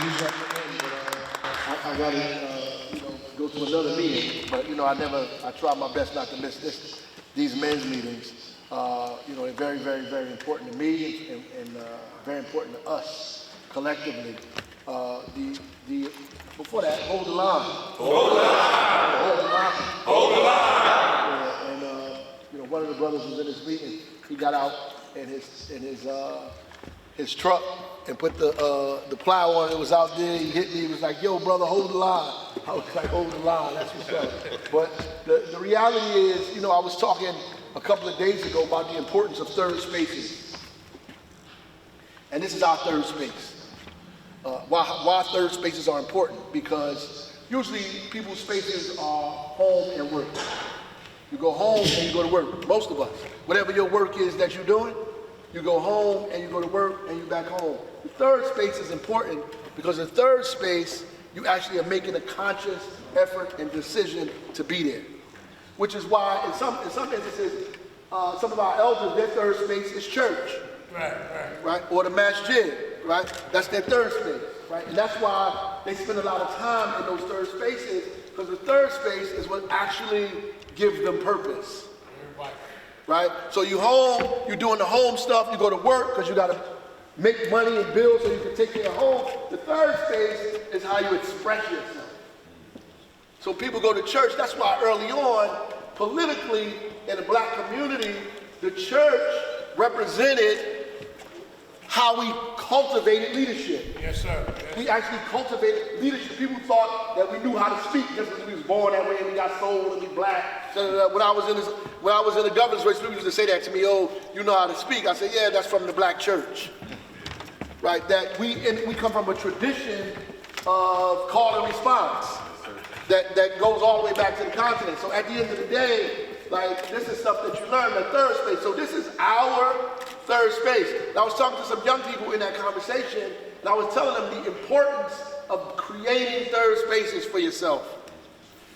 I got to go to another meeting, but I try my best not to miss these men's meetings. They're very, very, very important to me and very important to us collectively. Before that, hold the line. Hold the line. Hold the line. Hold the line. And one of the brothers was in this meeting. He got out in his truck and put the plow on. It was out there. He hit me. He was like, "Yo, brother, hold the line." I was like, "Hold the line." That's what's up. But the reality is, I was talking a couple of days ago about the importance of third spaces, and this is our third space. Why third spaces are important? Because usually people's spaces are home and work. You go home and you go to work. Most of us, whatever your work is that you're doing, you go home and you go to work and you back home. The third space is important because in third space, you actually are making a conscious effort and decision to be there. Which is why in some instances, some of our elders, their third space is church. Right? Or the masjid, right? That's their third space, right? And that's why they spend a lot of time in those third spaces, because the third space is what actually gives them purpose. Right? So you home, you're doing the home stuff, you go to work because you got to make money and bills so you can take care of home. The third space is how you express yourself. So people go to church. That's why early on, politically, in the black community, the church represented how we cultivated leadership. Yes, sir. Yes. We actually cultivated leadership. People thought that we knew how to speak just because we was born that way and we got soul and we black. When I was in the governor's race, people used to say that to me, "Oh, you know how to speak." I said, "Yeah, that's from the black church." Right? That we come from a tradition of call and response that goes all the way back to the continent. So at the end of the day, this is stuff that you learn in the third space. So this is our third space. And I was talking to some young people in that conversation, and I was telling them the importance of creating third spaces for yourself.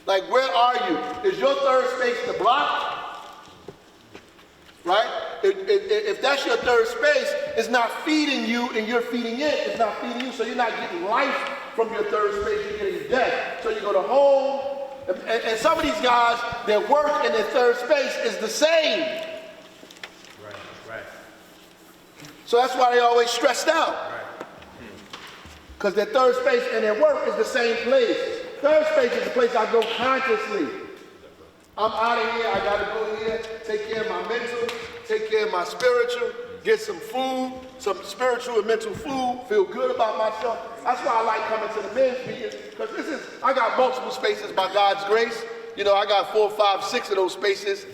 Where are you? Is your third space the block? Right? If that's your third space, it's not feeding you and you're feeding it. It's not feeding you, so you're not getting life from your third space, you're getting death. So you go to home, and some of these guys, their work and their third space is the same. Right. So that's why they're always stressed out. Because their third space and their work is the same place. Third space is the place I go consciously. I'm out of here, I gotta go here, take care of my mental, take care of my spiritual, get some food, some spiritual and mental food, feel good about myself. That's why I like coming to the men's meetings, because I got multiple spaces by God's grace. I got 4, 5, 6 of those spaces.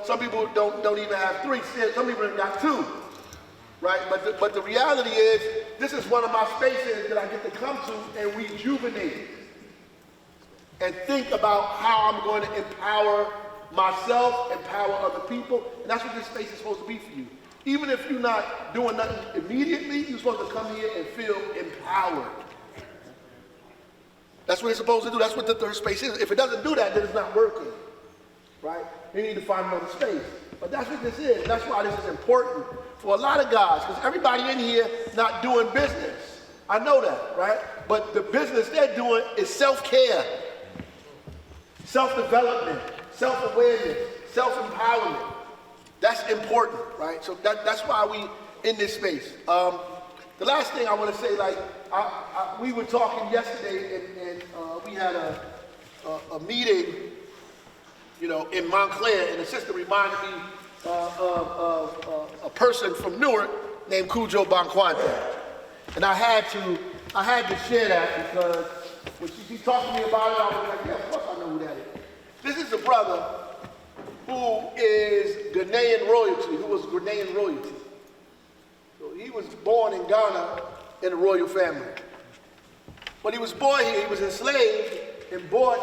Some people don't even have 3, some people have got 2. Right? But the reality is, this is one of my spaces that I get to come to and rejuvenate and think about how I'm going to empower myself, empower other people, and that's what this space is supposed to be for you. Even if you're not doing nothing immediately, you're supposed to come here and feel empowered. That's what it's supposed to do. That's what the third space is. If it doesn't do that, then it's not working. Right? You need to find another space. But that's what this is. That's why this is important for a lot of guys, because everybody in here not doing business. I know that, right? But the business they're doing is self-care, self-development, self-awareness, self-empowerment. That's important, right? So that's why we in this space. The last thing I want to say, we were talking yesterday, and we had a meeting, in Montclair, and the sister reminded me of a person from Newark named Cujo Bonquante. And I had to share that because when she talked to me about it, I was like, yeah, of course I know who that is. This is a brother who is Ghanaian royalty, who was Ghanaian royalty. So he was born in Ghana in a royal family. When he was born here, he was enslaved and brought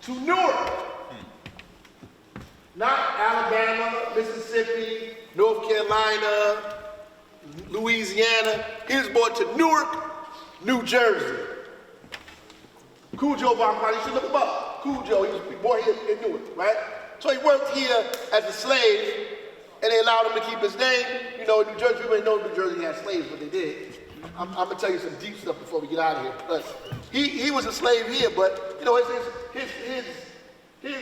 to Newark. Not Alabama, Mississippi, North Carolina, Louisiana. He was brought to Newark, New Jersey. Cujo Bonquante, you should look him up. Cujo, he was born here in Newark, right? So he worked here as a slave, and they allowed him to keep his name. In New Jersey, people didn't know New Jersey had slaves, but they did. I'm gonna tell you some deep stuff before we get out of here. But he was a slave here, but you know his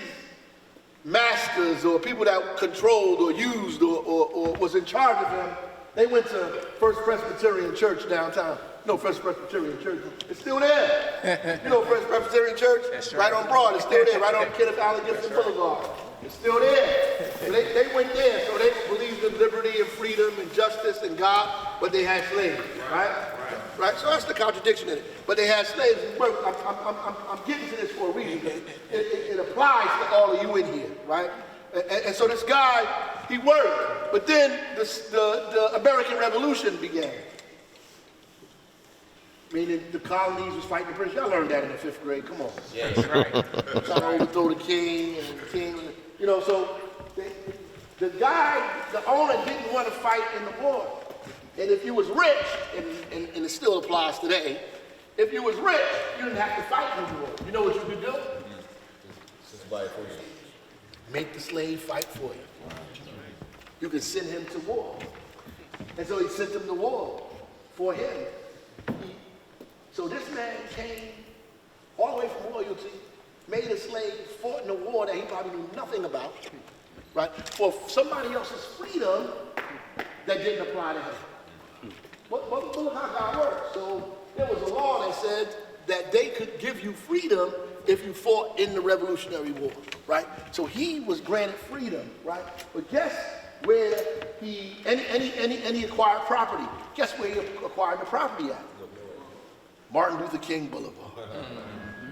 masters or people that controlled or used or was in charge of him, they went to First Presbyterian Church downtown. You know First Presbyterian Church. It's still there. You know First Presbyterian Church? That's right on Broad. It's still there, right on Kenneth Allen Gibson Boulevard. It's still there. So they went there, so they believed in liberty and freedom and justice and God, but they had slaves, right? Right? So that's the contradiction in it. But they had slaves. I'm getting to this for a reason. It applies to all of you in here, right? And so this guy, he worked, but then the American Revolution began. Meaning the colonies was fighting the British. Y'all learned that in the 5th grade. Come on. Yeah, that's right. Trying to overthrow the king and the king. You know, so the guy, the owner didn't want to fight in the war. And if you was rich, and it still applies today, if you was rich, you didn't have to fight in the war. You know what you could do? Make the slave fight for you. You could send him to war. And so he sent him to war for him. So this man came all the way from royalty, made a slave, fought in a war that he probably knew nothing about, right? For somebody else's freedom that didn't apply to him. But look how God works. So there was a law that said that they could give you freedom if you fought in the Revolutionary War, right? So he was granted freedom, right? But guess where he acquired property? Guess where he acquired the property at? Martin Luther King Boulevard.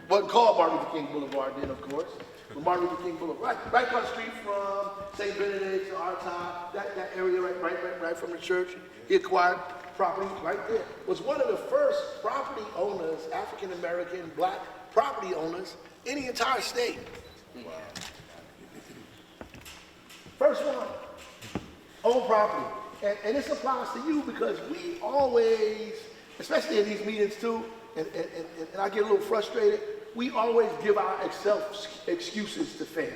Wasn't called Martin Luther King Boulevard then, of course, but Martin Luther King Boulevard. Right across the street from St. Benedict's, Artide, that area right from the church. He acquired property right there. Was one of the first property owners, African American, black property owners in the entire state. Wow. First one, own property. And this applies to you because we always, especially in these meetings too, and I get a little frustrated, we always give ourselves excuses to fail.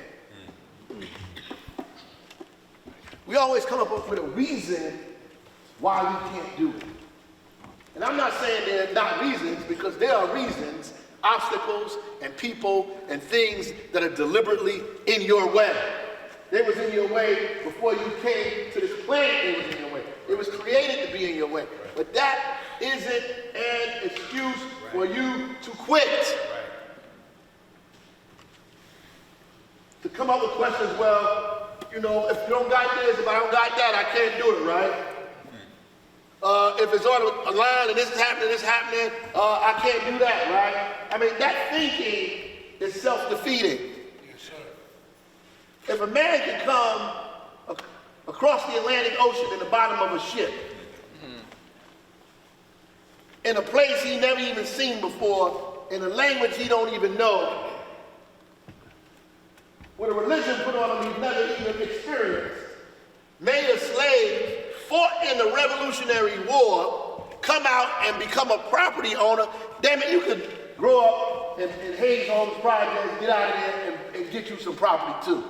We always come up with a reason why we can't do it. And I'm not saying they're not reasons, because there are reasons, obstacles and people and things that are deliberately in your way. They was in your way before you came to this planet. They was in your way. It was created to be in your way. But that isn't an excuse for you to quit. To come up with questions, well, you know, if you don't got this, if I don't got that, I can't do it, right? If it's on a line and this is happening, I can't do that, right? I mean, that thinking is self-defeating. If a man can come across the Atlantic Ocean in the bottom of a ship, in a place he never even seen before, in a language he don't even know, with a religion put on him he's never even experienced, made a slave, fought in the Revolutionary War, come out and become a property owner, damn it, you could grow up in Hayes Homes Projects, get out of there and get you some property too.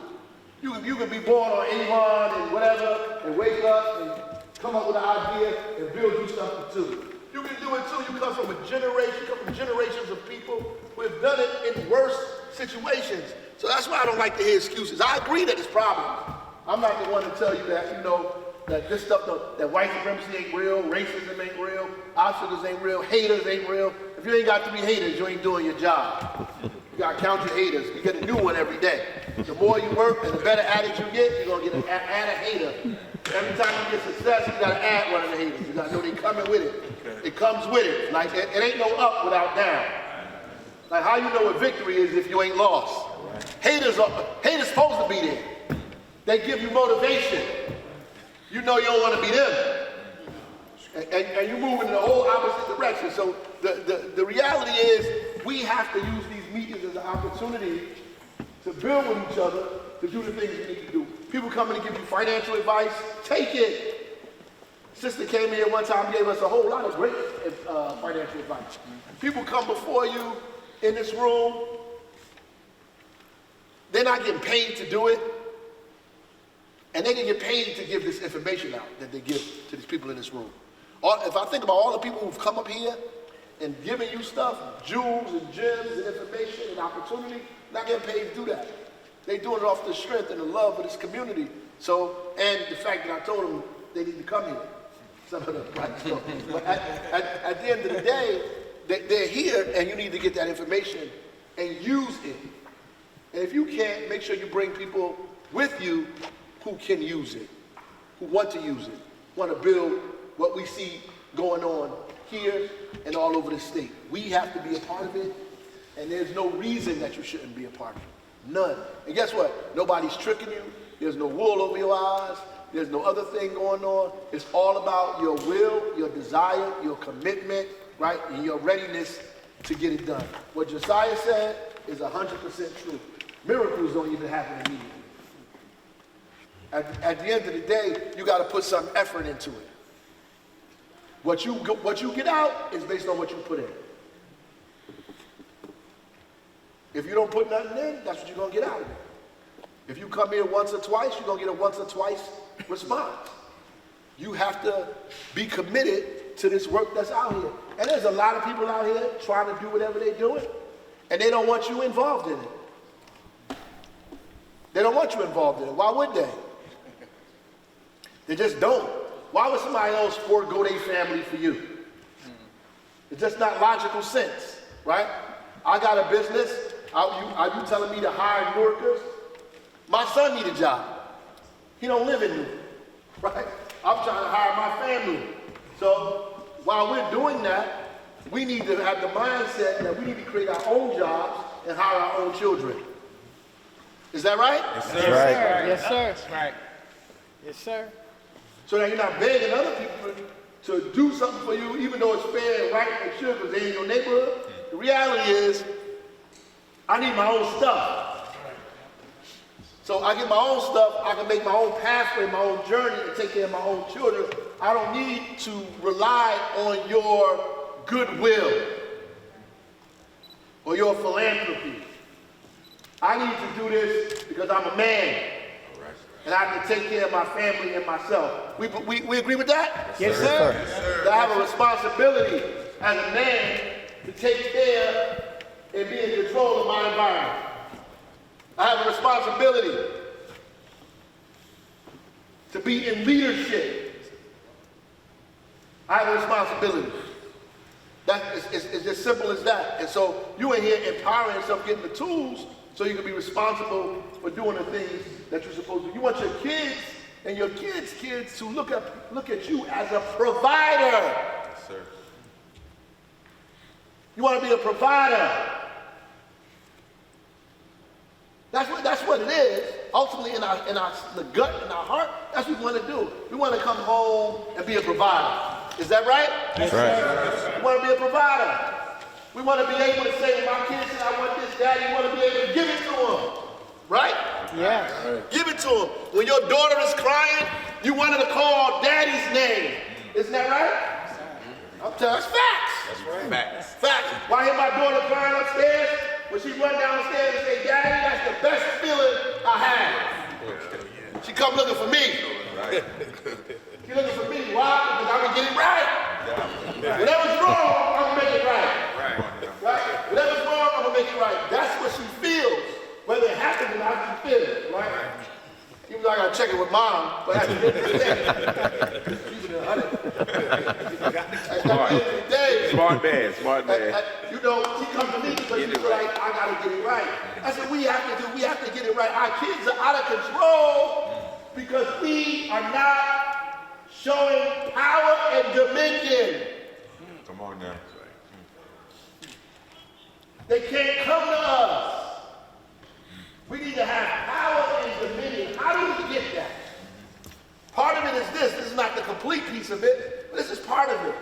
You could be born on Avon and whatever, and wake up and come up with an idea and build you something too. You can do it too. You come from generations of people who have done it in worse situations. So that's why I don't like to hear excuses. I agree that it's problems. I'm not the one to tell you that, you know, that this stuff, that white supremacy ain't real, racism ain't real, obstacles ain't real, haters ain't real. If you ain't got 3 haters, you ain't doing your job. You gotta count your haters. You get a new one every day. The more you work and the better at it you get, you're gonna get add a hater. Every time you get success, you gotta add one of the haters. You gotta know they coming with it. It comes with it. Like it ain't no up without down. Like how you know what victory is if you ain't lost. Haters supposed to be there. They give you motivation. You know you don't want to be them. And you're moving in the whole opposite direction. So the reality is we have to use these meetings as an opportunity to build with each other, to do the things we need to do. People coming to give you financial advice, take it. Sister came here one time, gave us a whole lot of great financial advice. People come before you in this room, they're not getting paid to do it, and they can get paid to give this information out that they give to these people in this room. If I think about all the people who've come up here and given you stuff, jewels and gems and information and opportunity, not getting paid to do that. They doing it off the strength and the love of this community. So, and the fact that I told them they need to come here. Some of them, right? So, but at the end of the day, they're here and you need to get that information and use it. And if you can't, make sure you bring people with you who can use it, who want to use it, want to build what we see going on here and all over the state. We have to be a part of it, and there's no reason that you shouldn't be a part of it. None. And guess what? Nobody's tricking you. There's no wool over your eyes. There's no other thing going on. It's all about your will, your desire, your commitment, right, and your readiness to get it done. What Josiah said is 100% true. Miracles don't even happen immediately. At the end of the day, you got to put some effort into it. What you get out is based on what you put in. If you don't put nothing in, that's what you're going to get out of it. If you come here once or twice, you're going to get a once or twice response. You have to be committed to this work that's out here. And there's a lot of people out here trying to do whatever they're doing, and they don't want you involved in it. They don't want you involved in it. Why would they? They just don't. Why would somebody else forego their family for you? It's just not logical sense, right? I got a business. Are you telling me to hire workers? My son need a job. He don't live in Newton, right? I'm trying to hire my family. So while we're doing that, we need to have the mindset that we need to create our own jobs and hire our own children. Is that right? Yes, sir. That's right. Yes, sir. That's right. Yes, sir. So that you're not begging other people to do something for you, even though it's fair and right and should, because they're in your neighborhood. The reality is, I need my own stuff. So I get my own stuff, I can make my own pathway, my own journey, and take care of my own children. I don't need to rely on your goodwill or your philanthropy. I need to do this because I'm a man. And I have to take care of my family and myself. We agree with that? Yes, sir. Yes, sir. I have a responsibility as a man to take care and be in control of my environment. I have a responsibility to be in leadership. I have a responsibility. It's as simple as that. And so you in here empowering yourself, getting the tools so you can be responsible for doing the things that you're supposed to do. You want your kids and your kids' kids to look at you as a provider. Yes, sir. You want to be a provider. That's what it is. Ultimately, in the gut, in our heart, that's what we want to do. We want to come home and be a provider. Is that right? That's right. We want to be a provider. We want to be able to say, when my kids say, I want this, Daddy, you want to be able to give it to them. Right? Yes. Give it to them. When your daughter is crying, you want her to call Daddy's name. Isn't that right? I'm telling you, that's facts. That's right. Facts. Facts. Why I hear my daughter crying upstairs? When she run downstairs and say, Daddy, that's the best feeling I have. She come looking for me. Right. She looking for me. Why? Because I'm going to get it right. Whatever's wrong, I'm going to make it right. Right? Whatever's wrong, I'm going to make it right. That's what she feels. Whether it happens or not, she feels it. Right? Even though I got to check it with Mom, but at the end of the day, keep it 100. At the end of the day, Smart man. Smart man. you know, she comes to me because she's like, I got to get it right. That's what we have to do. We have to get it right. Our kids are out of control because we are not showing power and dominion. Come on now. They can't come to us. We need to have power and dominion. How do we get that? Part of it is this. This is not the complete piece of it, but this is part of it.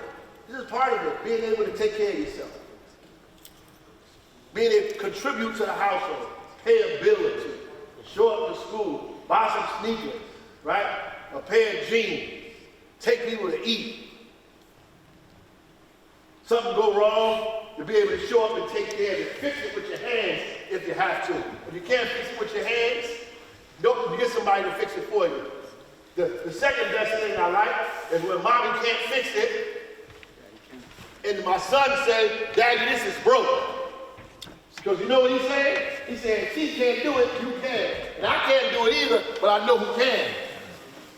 This is part of it, being able to take care of yourself. Being able to contribute to the household, pay a bill or two, show up to school, buy some sneakers, right? A pair of jeans, take people to eat. Something go wrong, to be able to show up and take care of it. Fix it with your hands if you have to. If you can't fix it with your hands, you get somebody to fix it for you. The second best thing I like is when mommy can't fix it, and my son say, Daddy, this is broke. Because you know what he's saying? He's saying, she can't do it, you can. And I can't do it either, but I know who can.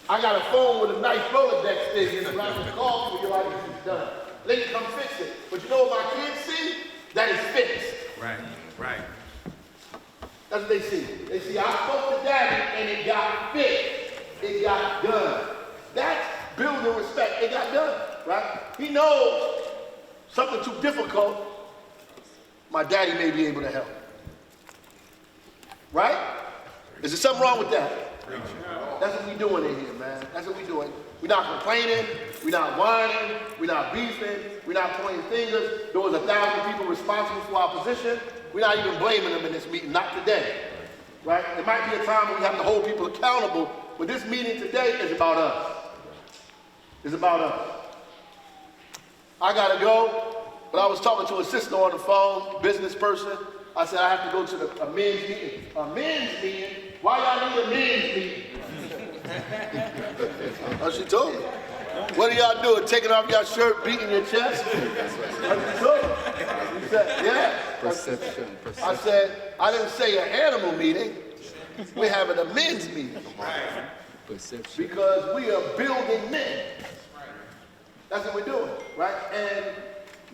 I got a phone with a nice Rolodex thing in it, but I can call for your life is done. Lady, come fix it. But you know what my kids see? That is fixed. Right, right. That's what they see. They see, I spoke to Daddy and it got fixed. It got done. That's building respect. It got done, right? He knows something too difficult, my daddy may be able to help. Right? Is there something wrong with that? That's what we doing in here, man. That's what we doing. We're not complaining. We're not whining. We're not beefing. We're not pointing fingers. There was 1,000 people responsible for our position. We're not even blaming them in this meeting. Not today. Right? There might be a time when we have to hold people accountable, but this meeting today is about us. It's about us. I gotta go, but I was talking to a sister on the phone, business person. I said I have to go to a men's meeting. A men's meeting? Why y'all need a men's meeting? That's what she told me. What are y'all doing? Taking off your shirt, beating your chest? That's what she told me. She said, yeah. Perception. I said, I didn't say an animal meeting. We're having a men's meeting. Perception. Because we are building men. That's what we're doing, right? And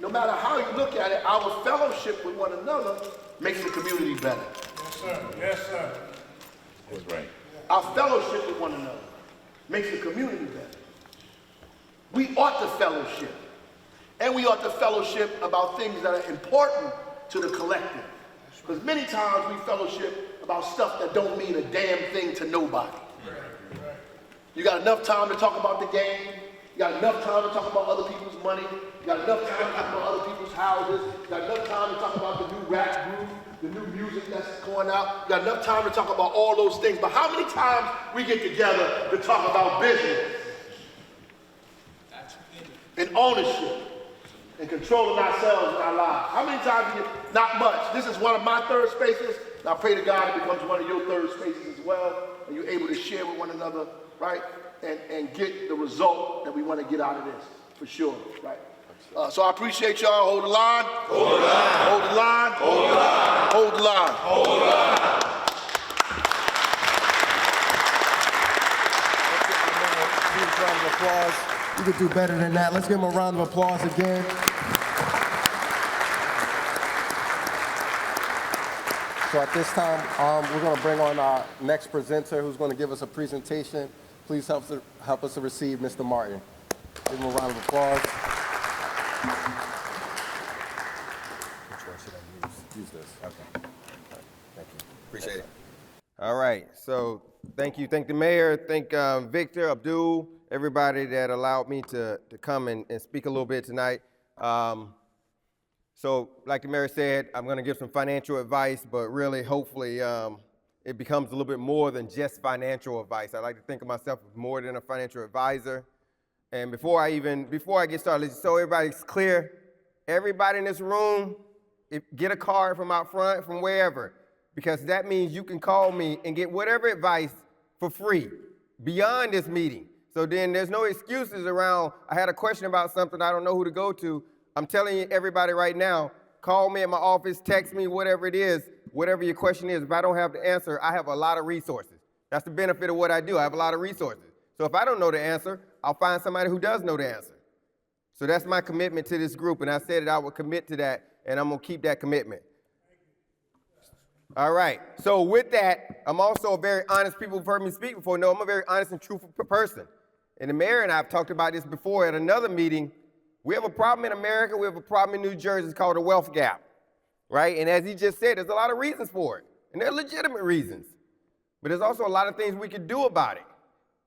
no matter how you look at it, our fellowship with one another makes the community better. Yes, sir. Yes, sir. That's right. Our fellowship with one another makes the community better. We ought to fellowship. And we ought to fellowship about things that are important to the collective. Because many times we fellowship about stuff that don't mean a damn thing to nobody. You got enough time to talk about the game. You got enough time to talk about other people's money. You got enough time to talk about other people's houses. You got enough time to talk about the new rap group, the new music that's going out. You got enough time to talk about all those things. But how many times we get together to talk about business and ownership and controlling ourselves and our lives? How many times you get? Not much. This is one of my third spaces. And I pray to God it becomes one of your third spaces as well. And you're able to share with one another, right? And get the result that we want to get out of this, for sure, right? So I appreciate y'all. Hold the line. Hold the line. Hold the line. Hold the line. Hold the line. Hold the line. Huge round of applause. You could do better than that. Let's give him a round of applause again. So at this time, we're going to bring on our next presenter who's going to give us a presentation. Please help us to receive Mr. Martin. Give him a round of applause. Which one should I use? Use this. Okay. All right. Thank you. Appreciate it. All right, so thank you. Thank the mayor, thank Victor, Abdul, everybody that allowed me to come and speak a little bit tonight. So like the mayor said, I'm gonna give some financial advice, but really, hopefully, it becomes a little bit more than just financial advice. I like to think of myself as more than a financial advisor. And before I get started, so everybody's clear, everybody in this room, get a card from out front, from wherever, because that means you can call me and get whatever advice for free beyond this meeting. So then there's no excuses around, I had a question about something, I don't know who to go to. I'm telling you, everybody right now, call me at my office, text me, whatever it is, whatever your question is. If I don't have the answer, I have a lot of resources. That's the benefit of what I do. I have a lot of resources. So if I don't know the answer, I'll find somebody who does know the answer. So that's my commitment to this group, and I said that I would commit to that, and I'm gonna keep that commitment. All right, so with that, I'm also a very honest, people who've heard me speak before know I'm a very honest and truthful person. And the mayor and I have talked about this before at another meeting. We have a problem in America, we have a problem in New Jersey, it's called a wealth gap, right? And as he just said, there's a lot of reasons for it, and they're legitimate reasons. But there's also a lot of things we could do about it.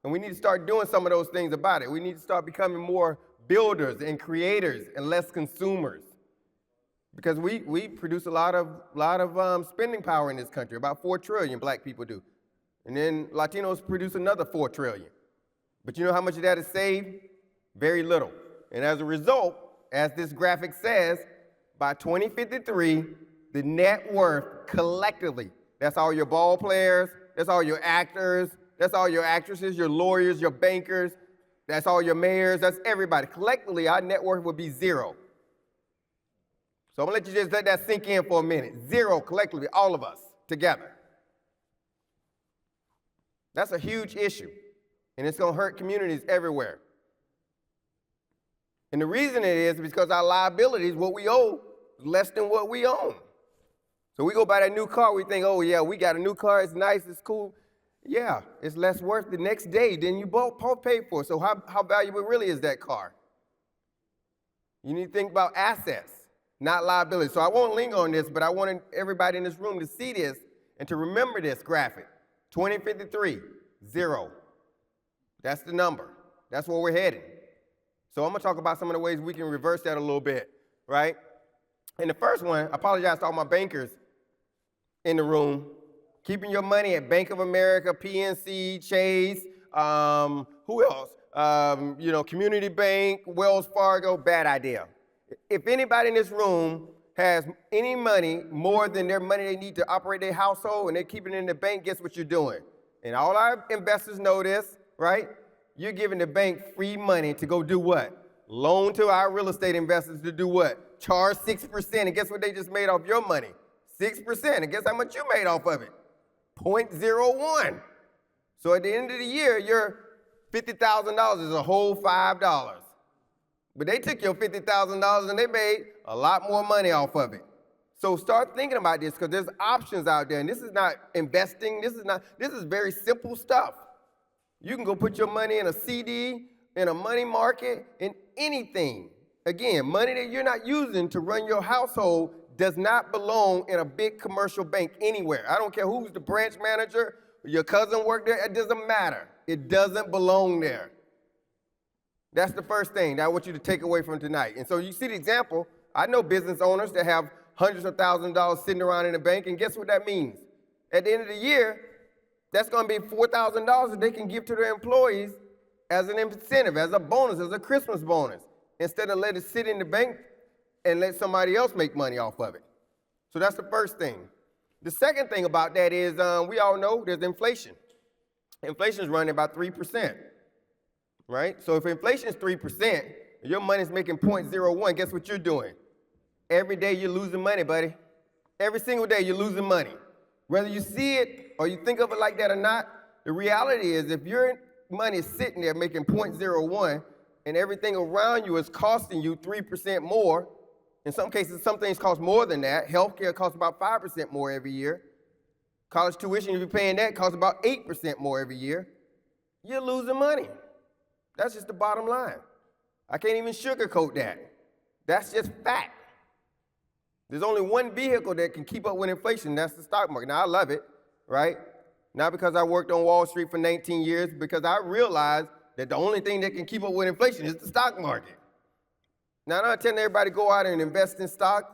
And we need to start doing some of those things about it. We need to start becoming more builders and creators and less consumers. Because we produce a lot of spending power in this country, about 4 trillion black people do. And then Latinos produce another 4 trillion. But you know how much of that is saved? Very little. And as a result, as this graphic says, by 2053, the net worth collectively, that's all your ball players, that's all your actors, That's all your actresses, your lawyers, your bankers. That's all your mayors. That's everybody. Collectively, our net worth would be zero. So I'm going to let you just let that sink in for a minute. Zero collectively, all of us together. That's a huge issue, and it's going to hurt communities everywhere. And the reason it is because our liabilities, what we owe, is less than what we own. So we go buy that new car, we think, oh yeah, we got a new car, it's nice, it's cool. Yeah, it's less worth the next day than you both paid for. So how valuable really is that car? You need to think about assets, not liabilities. So I won't linger on this, but I wanted everybody in this room to see this and to remember this graphic. 2053, 0. That's the number. That's where we're heading. So I'm going to talk about some of the ways we can reverse that a little bit, right? And the first one, I apologize to all my bankers in the room. Keeping your money at Bank of America, PNC, Chase, who else? Community Bank, Wells Fargo, bad idea. If anybody in this room has any money more than their money they need to operate their household and they're keeping it in the bank, guess what you're doing? And all our investors know this, right? You're giving the bank free money to go do what? Loan to our real estate investors to do what? Charge 6%, and guess what they just made off your money? 6%, and guess how much you made off of it? 0.01. So at the end of the year, your $50,000 is a whole $5. But they took your $50,000 and they made a lot more money off of it. So start thinking about this because there's options out there. And this is not investing. This is very simple stuff. You can go put your money in a CD, in a money market, in anything. Again, money that you're not using to run your household does not belong in a big commercial bank anywhere. I don't care who's the branch manager, your cousin worked there, it doesn't matter. It doesn't belong there. That's the first thing that I want you to take away from tonight. And so you see the example. I know business owners that have hundreds of thousands of dollars sitting around in the bank, and guess what that means? At the end of the year, that's going to be $4,000 that they can give to their employees as an incentive, as a bonus, as a Christmas bonus, instead of letting it sit in the bank and let somebody else make money off of it. So that's the first thing. The second thing about that is we all know there's inflation. Inflation is running about 3%, right? So if inflation is 3%, your money's making 0.01, guess what you're doing? Every day you're losing money, buddy. Every single day you're losing money. Whether you see it or you think of it like that or not, the reality is if your money is sitting there making 0.01 and everything around you is costing you 3% more, in some cases, some things cost more than that. Healthcare costs about 5% more every year. College tuition, if you're paying that, costs about 8% more every year. You're losing money. That's just the bottom line. I can't even sugarcoat that. That's just fact. There's only one vehicle that can keep up with inflation, that's the stock market. Now, I love it, right? Not because I worked on Wall Street for 19 years, because I realized that the only thing that can keep up with inflation is the stock market. Now, I'm not telling everybody to go out and invest in stock,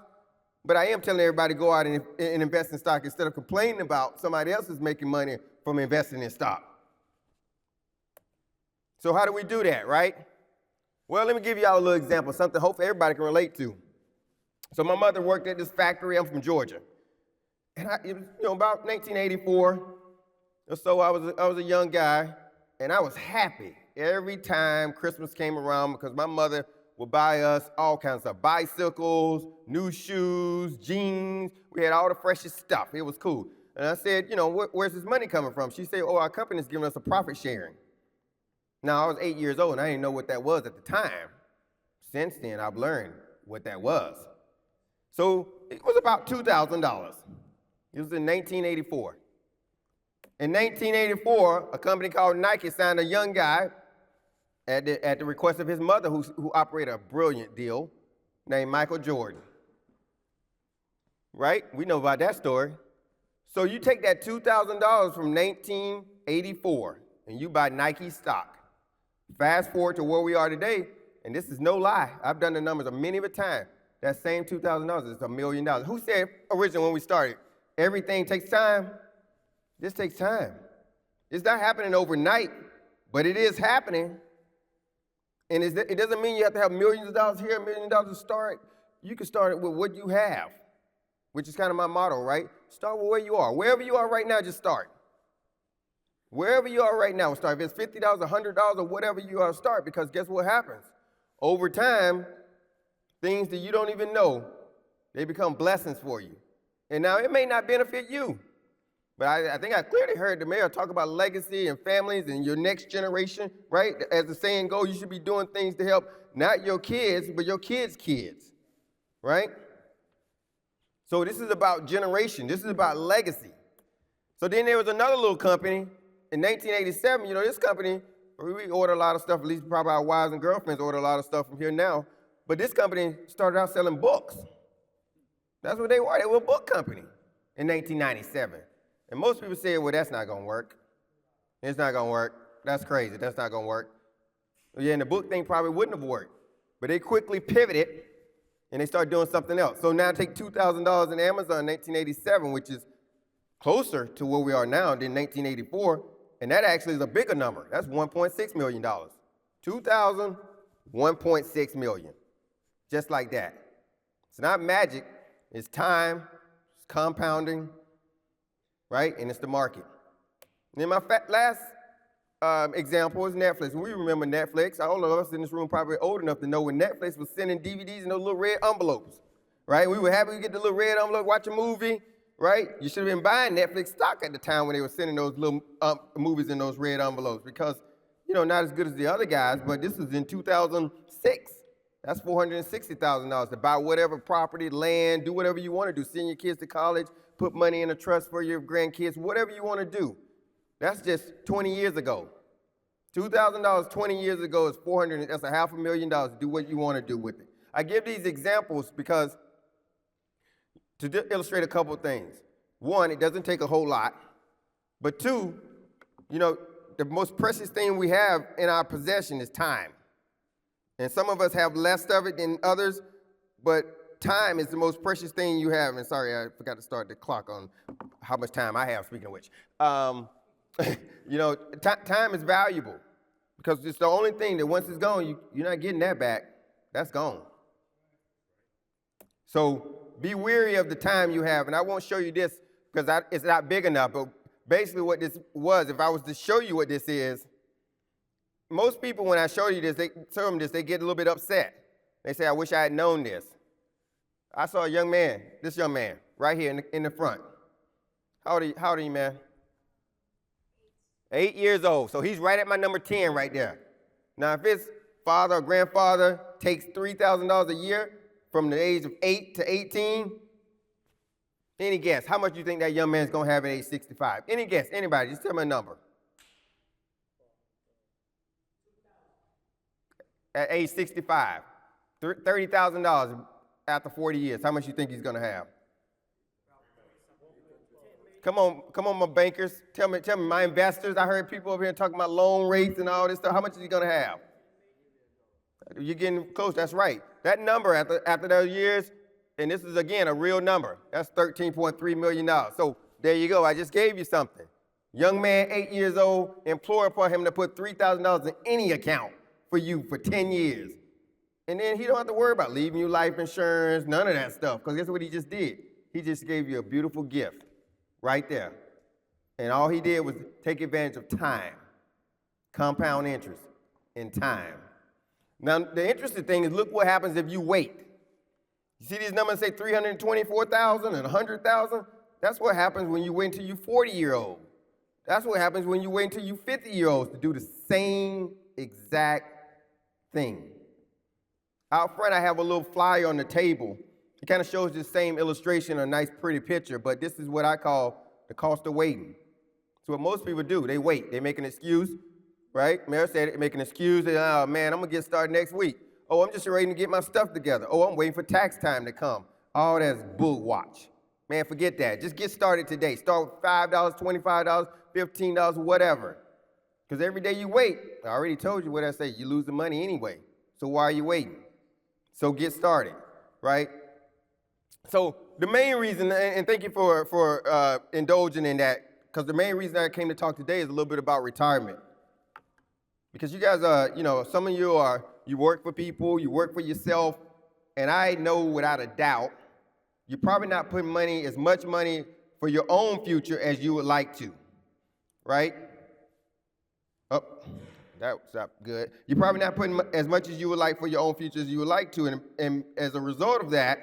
but I am telling everybody to go out and invest in stock instead of complaining about somebody else is making money from investing in stock. So how do we do that, right? Well, let me give y'all a little example, something hopefully everybody can relate to. So my mother worked at this factory. I'm from Georgia. And it was, about 1984 or so, I was a young guy, and I was happy every time Christmas came around because my mother would buy us all kinds of stuff, bicycles, new shoes, jeans. We had all the freshest stuff. It was cool. And I said, where's this money coming from? She said, our company's giving us a profit sharing. Now, I was 8 years old, and I didn't know what that was at the time. Since then, I've learned what that was. So it was about $2,000. It was in 1984. In 1984, a company called Nike signed a young guy at the request of his mother, who operated a brilliant deal, named Michael Jordan. Right? We know about that story. So you take that $2,000 from 1984, and you buy Nike stock. Fast forward to where we are today, and this is no lie. I've done the numbers a many of a time. That same $2,000 is $1 million. Who said originally when we started, everything takes time? This takes time. It's not happening overnight, but it is happening. And it doesn't mean you have to have millions of dollars here, $1 million to start. You can start it with what you have, which is kind of my motto, right? Start with where you are. Wherever you are right now, just start. Wherever you are right now, start. If it's $50, $100, or whatever you are, start, because guess what happens? Over time, things that you don't even know, they become blessings for you. And now it may not benefit you, but I think I clearly heard the mayor talk about legacy and families and your next generation, right? As the saying goes, you should be doing things to help not your kids, but your kids' kids, right? So this is about generation. This is about legacy. So then there was another little company in 1987. You know, this company, we order a lot of stuff, at least probably our wives and girlfriends order a lot of stuff from here now. But this company started out selling books. That's what they were. They were a book company in 1997. And most people say, well, that's not going to work. It's not going to work. That's crazy. That's not going to work. Yeah, and the book thing probably wouldn't have worked. But they quickly pivoted, and they started doing something else. So now take $2,000 in Amazon in 1987, which is closer to where we are now than 1984, and that actually is a bigger number. That's $1.6 million. 2,000, 1.6 million, just like that. It's not magic. It's time, it's compounding, right? And it's the market. And then my last example is Netflix. We remember Netflix. All of us in this room probably old enough to know when Netflix was sending DVDs in those little red envelopes, right? We were happy to get the little red envelope, watch a movie, right? You should have been buying Netflix stock at the time when they were sending those little movies in those red envelopes because, you know, not as good as the other guys, but this was in 2006. That's $460,000 to buy whatever property, land, do whatever you want to do. Send your kids to college, put money in a trust for your grandkids, whatever you want to do. That's just 20 years ago. $2,000 20 years ago is that's $500,000 to do what you want to do with it. I give these examples because to illustrate a couple of things. One, it doesn't take a whole lot. But two, you know, the most precious thing we have in our possession is time. And some of us have less of it than others, but time is the most precious thing you have. And sorry, I forgot to start the clock on how much time I have, speaking of which. You know, time is valuable because it's the only thing that once it's gone, you're not getting that back. That's gone. So be wary of the time you have. And I won't show you this because it's not big enough, but basically what this was, if I was to show you what this is, most people, when I show you this, they get a little bit upset. They say, I wish I had known this. I saw a young man, this young man, right here in the front. How old are you, man? 8 years old. So he's right at my number 10 right there. Now, if his father or grandfather takes $3,000 a year from the age of 8 to 18, any guess? How much do you think that young man's going to have at age 65? Any guess? Anybody? Just tell me a number. At age 65, $30,000 after 40 years. How much do you think he's going to have? Come on, my bankers. Tell me, my investors. I heard people over here talking about loan rates and all this stuff. How much is he going to have? You're getting close. That's right. That number after those years, and this is, again, a real number. That's $13.3 million. So there you go. I just gave you something. Young man, 8 years old, implore upon him to put $3,000 in any account for you for 10 years. And then he don't have to worry about leaving you life insurance, none of that stuff, because guess what he just did? He just gave you a beautiful gift right there. And all he did was take advantage of time, compound interest in time. Now, the interesting thing is look what happens if you wait. You see these numbers say 324,000 and 100,000? That's what happens when you wait until you're 40-year-old. That's what happens when you wait until you're 50-year-olds to do the same exact thing. Out front, I have a little flyer on the table. It kind of shows this same illustration, a nice, pretty picture, but this is what I call the cost of waiting. So what most people do, they wait. They make an excuse, right? Mayor said it, make an excuse. They, oh, man, I'm going to get started next week. Oh, I'm just waiting to get my stuff together. Oh, I'm waiting for tax time to come. All that's bull watch. Man, forget that. Just get started today. Start with $5, $25, $15, whatever. Because every day you wait, I already told you what I say, you lose the money anyway. So why are you waiting? So get started, right? So the main reason, and thank you for indulging in that, because the main reason I came to talk today is a little bit about retirement. Because you guys are, you know, some of you work for people, you work for yourself, and I know without a doubt, you're probably not putting as much money for your own future as you would like to, right? Oh, that's not good. You're probably not putting as much as you would like for your own future as you would like to. And as a result of that,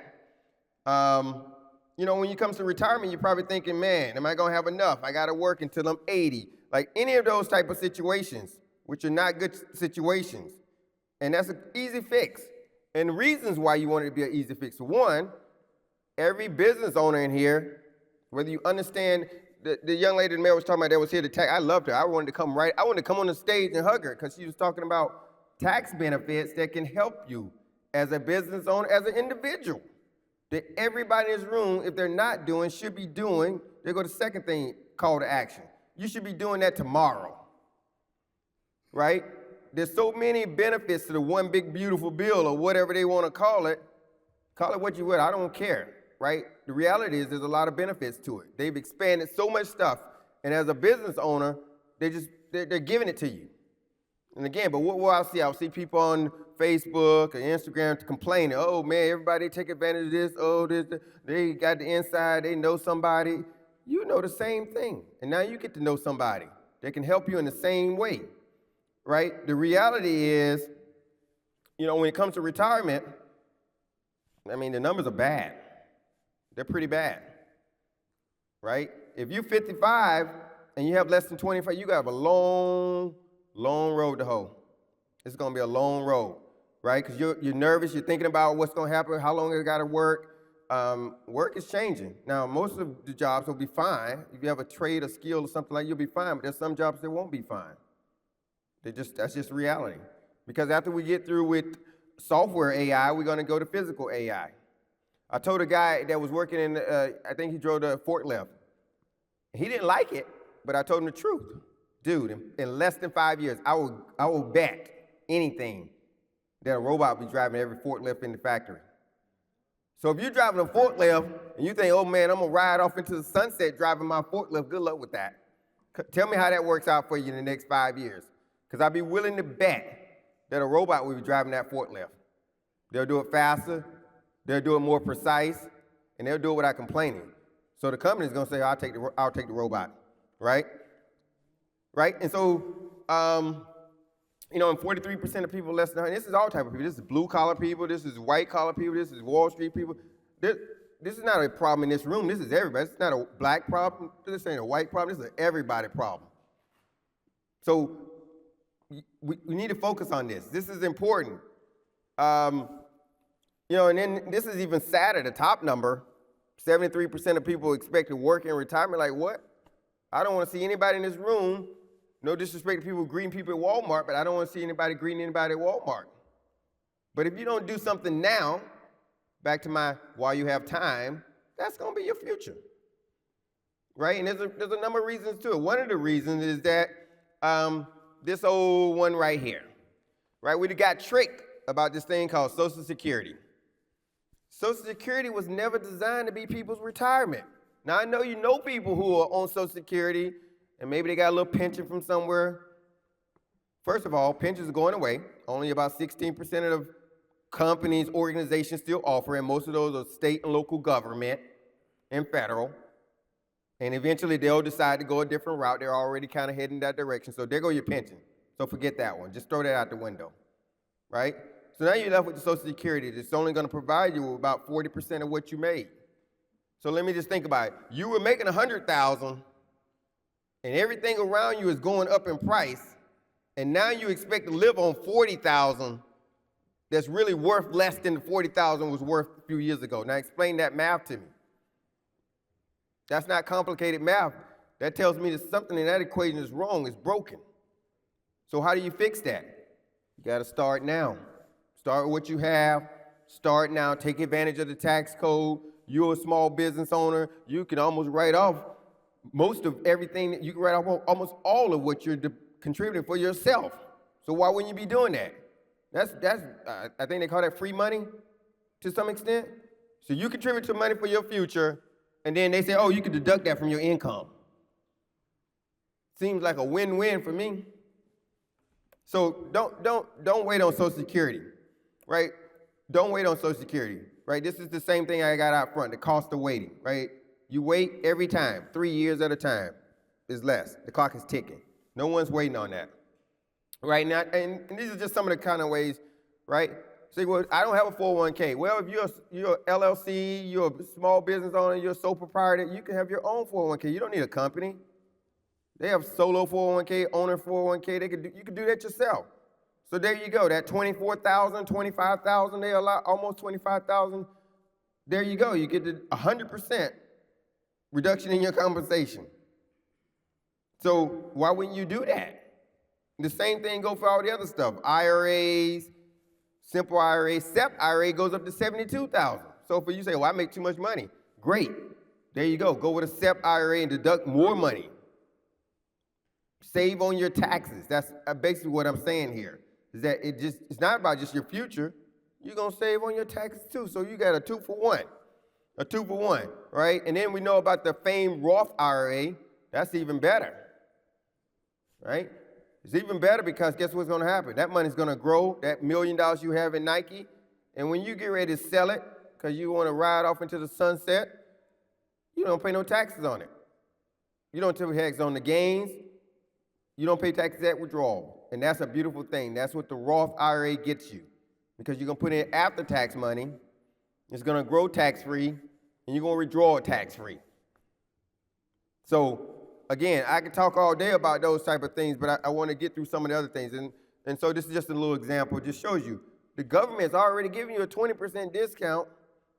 when you come to retirement, you're probably thinking, man, am I going to have enough? I got to work until I'm 80. Like any of those type of situations, which are not good situations. And that's an easy fix. And the reasons why you want it to be an easy fix. For one, every business owner in here, whether you understand, the young lady the mayor was talking about that was here to tax, I loved her. I wanted to come on the stage and hug her because she was talking about tax benefits that can help you as a business owner, as an individual. That everybody in this room, if they're not doing, should be doing. They go to the second thing, call to action. You should be doing that tomorrow, right? There's so many benefits to the one big beautiful bill or whatever they want to call it. Call it what you will, I don't care, right? The reality is there's a lot of benefits to it. They've expanded so much stuff, and as a business owner, they're giving it to you. And again, but what will I see? I'll see people on Facebook or Instagram complaining, oh man, everybody take advantage of this, they got the inside, they know somebody. You know the same thing, and now you get to know somebody that can help you in the same way, right? The reality is, when it comes to retirement, I mean, the numbers are bad. They're pretty bad, right? If you're 55 and you have less than 25, you got a long road to hoe. It's going to be a long road, right? Because you're nervous. You're thinking about what's going to happen, how long it got to work. Work is changing. Now, most of the jobs will be fine. If you have a trade or skill or something like, you'll be fine. But there's some jobs that won't be fine. That's just reality. Because after we get through with software AI, we're going to go to physical AI. I told a guy that was working in, I think he drove the forklift. He didn't like it, but I told him the truth. Dude, in less than 5 years, I will bet anything that a robot will be driving every forklift in the factory. So if you're driving a forklift and you think, oh man, I'm going to ride off into the sunset driving my forklift, good luck with that. Tell me how that works out for you in the next 5 years. Because I'd be willing to bet that a robot will be driving that forklift. They'll do it faster, they'll do it more precise, and they'll do it without complaining. So the company's going to say, I'll take the robot, right? Right? And so, and 43% of people less than, this is all type of people. This is blue-collar people, this is white-collar people, this is Wall Street people. This is not a problem in this room. This is everybody. It's not a black problem. This ain't a white problem. This is an everybody problem. So we need to focus on this. This is important. And then this is even sadder, the top number, 73% of people expect to work in retirement. Like what? I don't want to see anybody in this room, no disrespect to people greeting people at Walmart, but I don't want to see anybody greeting anybody at Walmart. But if you don't do something now, back to my while you have time, that's going to be your future, right? And there's a number of reasons to it. One of the reasons is that this old one right here, right? We got tricked about this thing called Social Security. Social Security was never designed to be people's retirement. Now, I know you know people who are on Social Security, and maybe they got a little pension from somewhere. First of all, pensions are going away. Only about 16% of companies, organizations still offer, and most of those are state and local government and federal. And eventually, they'll decide to go a different route. They're already kind of heading that direction. So there go your pension. So forget that one. Just throw that out the window, right? So now you're left with the Social Security that's only going to provide you with about 40% of what you made. So let me just think about it. You were making $100,000, and everything around you is going up in price, and now you expect to live on $40,000 that's really worth less than the $40,000 was worth a few years ago. Now explain that math to me. That's not complicated math. That tells me that something in that equation is wrong, it's broken. So how do you fix that? You got to start now. Start with what you have. Start now. Take advantage of the tax code. You're a small business owner. You can almost write off most of everything. You can write off almost all of what you're contributing for yourself. So why wouldn't you be doing that? That's I think they call that free money to some extent. So you contribute to money for your future, and then they say, oh, you can deduct that from your income. Seems like a win-win for me. So don't wait on Social Security, right? Don't wait on Social Security, right? This is the same thing I got out front, the cost of waiting, right? You wait every time, 3 years at a time is less. The clock is ticking. No one's waiting on that. right? Now, and these are just some of the kind of ways, right? Say, well, I don't have a 401k. Well, if you're LLC, you're a small business owner, you're a sole proprietor, you can have your own 401k. You don't need a company. They have solo 401k, owner 401k. You can do that yourself. So there you go. That 24,000, 25,000, they allow almost 25,000. There you go. You get the 100% reduction in your compensation. So why wouldn't you do that? The same thing goes for all the other stuff. IRAs, simple IRA, SEP IRA goes up to 72,000. So for you say, well, I make too much money. Great. There you go. Go with a SEP IRA and deduct more money. Save on your taxes. That's basically what I'm saying here. Is that it's not about just your future. You're going to save on your taxes too. So you got a 2-for-1. A 2-for-1, right? And then we know about the famed Roth IRA. That's even better, right? It's even better because guess what's going to happen? That money's going to grow, that $1 million you have in Nike, and when you get ready to sell it because you want to ride off into the sunset, you don't pay no taxes on it. You don't pay taxes on the gains. You don't pay taxes at withdrawal, and that's a beautiful thing. That's what the Roth IRA gets you because you're going to put in after-tax money. It's going to grow tax-free, and you're going to withdraw it tax-free. So, again, I could talk all day about those type of things, but I want to get through some of the other things. And so this is just a little example. It just shows you the government's already giving you a 20% discount,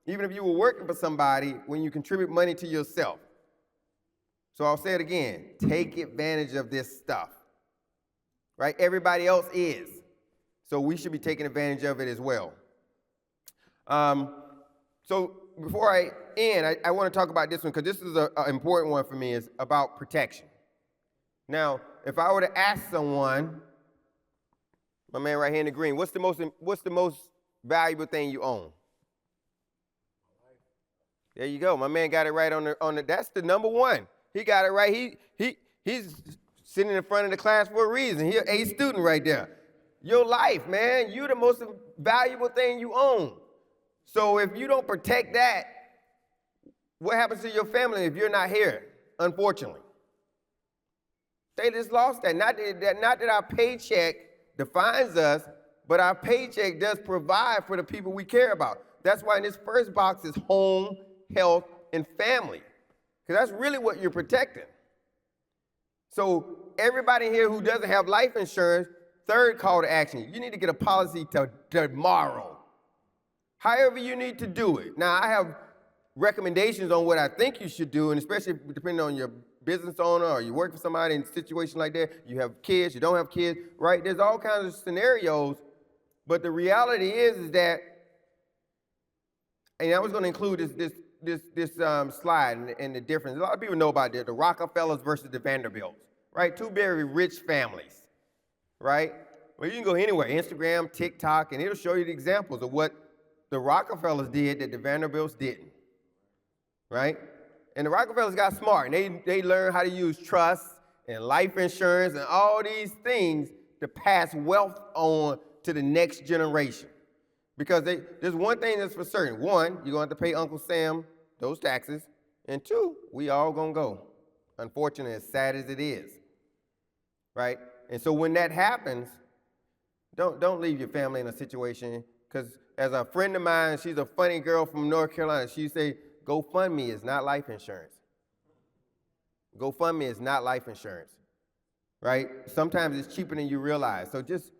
even if you were working for somebody, when you contribute money to yourself. So I'll say it again. Take advantage of this stuff, right? Everybody else is. So we should be taking advantage of it as well. So before I end, I want to talk about this one because this is an important one for me. It's about protection. Now, if I were to ask someone, my man right here in the green, what's the most valuable thing you own? There you go. My man got it right on the. That's the number one. He got it right. He's sitting in front of the class for a reason. He's an A student right there. Your life, man. You're the most valuable thing you own. So if you don't protect that, what happens to your family if you're not here, unfortunately? They just lost that. Not that our paycheck defines us, but our paycheck does provide for the people we care about. That's why in this first box is home, health, and family, because that's really what you're protecting. So everybody here who doesn't have life insurance, third call to action, you need to get a policy tomorrow. However you need to do it. Now, I have recommendations on what I think you should do, and especially depending on your business owner or you work for somebody in a situation like that, you have kids, you don't have kids, right? There's all kinds of scenarios, but the reality is that, and I was going to include this slide and the difference. A lot of people know about the Rockefellers versus the Vanderbilts, right? Two very rich families, right? Well, you can go anywhere, Instagram, TikTok, and it'll show you the examples of what the Rockefellers did that the Vanderbilts didn't, right? And the Rockefellers got smart, and they learned how to use trust and life insurance and all these things to pass wealth on to the next generation. Because there's one thing that's for certain. One, you're going to have to pay Uncle Sam those taxes. And two, we all going to go. Unfortunately, as sad as it is, right? And so when that happens, don't leave your family in a situation, because as a friend of mine, she's a funny girl from North Carolina, she say, GoFundMe is not life insurance. GoFundMe is not life insurance, right? Sometimes it's cheaper than you realize. So just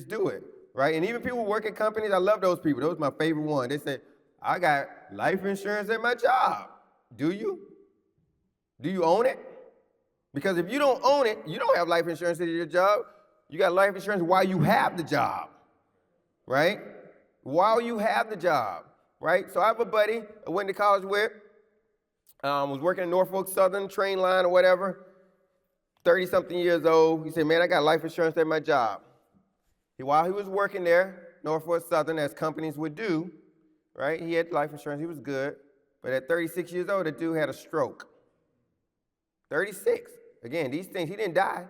do it, right? And even people who work at companies, I love those people. Those are my favorite one. They say, I got life insurance at my job. Do you? Do you own it? Because if you don't own it, you don't have life insurance at your job. You got life insurance while you have the job, right? While you have the job, right? So I have a buddy I went to college with, was working at Norfolk Southern train line or whatever, 30-something years old. He said, man, I got life insurance at my job. While he was working there, Norfolk Southern, as companies would do, right? He had life insurance. He was good. But at 36 years old, the dude had a stroke. 36. Again, these things, he didn't die,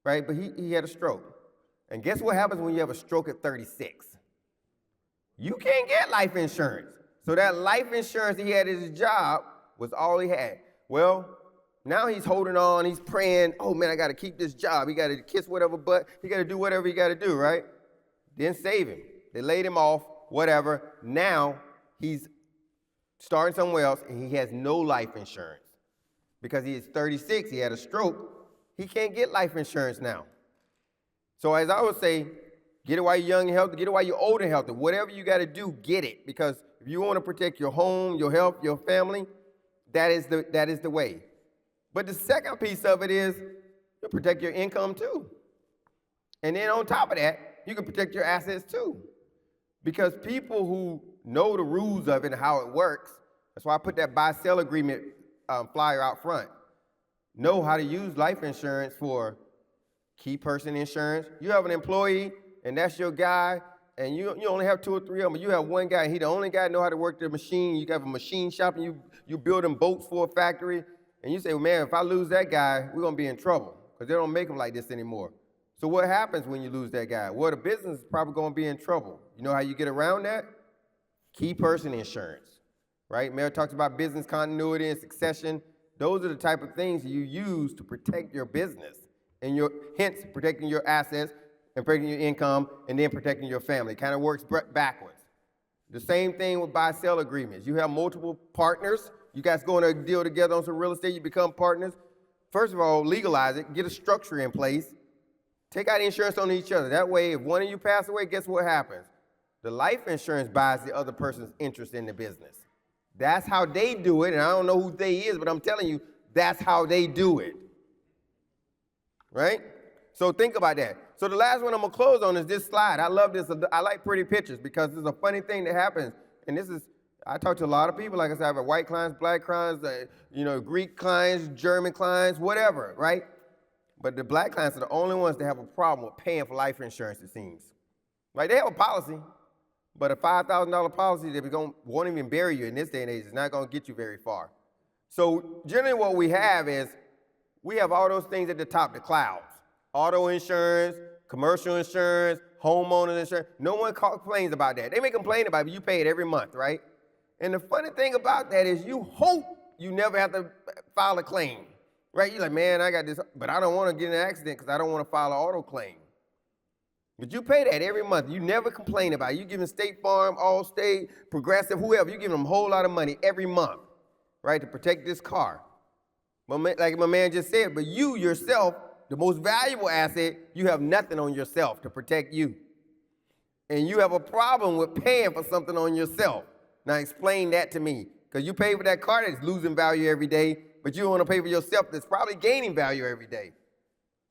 right? But he had a stroke. And guess what happens when you have a stroke at 36? You can't get life insurance. So that life insurance he had at his job was all he had. Well, Now he's holding on, he's praying, oh man, I got to keep this job. He got to kiss whatever butt, he got to do whatever he got to do, right? Didn't save him. They laid him off, whatever. Now he's starting somewhere else and he has no life insurance. Because he is 36, he had a stroke, he can't get life insurance now. So as I would say, get it while you're young and healthy, get it while you're old and healthy. Whatever you got to do, get it. Because if you want to protect your home, your health, your family, that is the way. But the second piece of it is you protect your income too. And then on top of that, you can protect your assets too. Because people who know the rules of it and how it works, that's why I put that buy-sell agreement flyer out front, know how to use life insurance for key person insurance. You have an employee, and that's your guy, and you only have 2 or 3 of them. You have one guy, and he the only guy know how to work the machine. You have a machine shop, and you building boats for a factory, and you say, well, man, if I lose that guy, we're going to be in trouble because they don't make them like this anymore. So what happens when you lose that guy? Well, the business is probably going to be in trouble. You know how you get around that? Key person insurance, right? Mayor talks about business continuity and succession. Those are the type of things you use to protect your business and hence protecting your assets and protecting your income and then protecting your family. It kind of works backwards. The same thing with buy-sell agreements. You have multiple partners. You guys go on a deal together on some real estate, you become partners. First of all, legalize it, get a structure in place, take out insurance on each other. That way, if one of you pass away, guess what happens? The life insurance buys the other person's interest in the business. That's how they do it, and I don't know who they is, but I'm telling you, that's how they do it. Right? So think about that. So the last one I'm gonna close on is this slide. I love this. I like pretty pictures because there's a funny thing that happens, and this is, I talk to a lot of people, like I said, I have white clients, black clients, Greek clients, German clients, whatever, right? But the black clients are the only ones that have a problem with paying for life insurance, it seems. Like, they have a policy, but a $5,000 policy that won't even bury you in this day and age is not gonna get you very far. So generally what we have is, we have all those things at the top, the clouds. Auto insurance, commercial insurance, homeowner insurance. No one complains about that. They may complain about it, but you pay it every month, right? And the funny thing about that is you hope you never have to file a claim, right? You're like, man, I got this, but I don't want to get in an accident because I don't want to file an auto claim. But you pay that every month. You never complain about it. You're giving State Farm, Allstate, Progressive, whoever, you're giving them a whole lot of money every month, right, to protect this car. But like my man just said, but you yourself, the most valuable asset, you have nothing on yourself to protect you. And you have a problem with paying for something on yourself. Now explain that to me, because you pay for that car that's losing value every day, but you don't want to pay for yourself that's probably gaining value every day.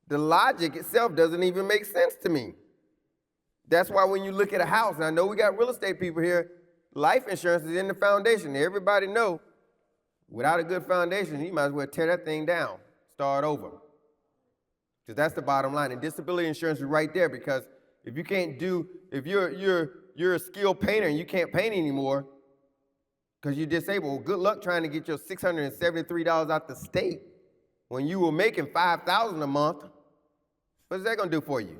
The logic itself doesn't even make sense to me. That's why when you look at a house, and I know we got real estate people here, life insurance is in the foundation. Everybody know, without a good foundation, you might as well tear that thing down, start over. Because that's the bottom line. And disability insurance is right there, because if you can't if you're a skilled painter and you can't paint anymore because you're disabled, well, good luck trying to get your $673 out the state when you were making $5,000 a month. What's that gonna do for you?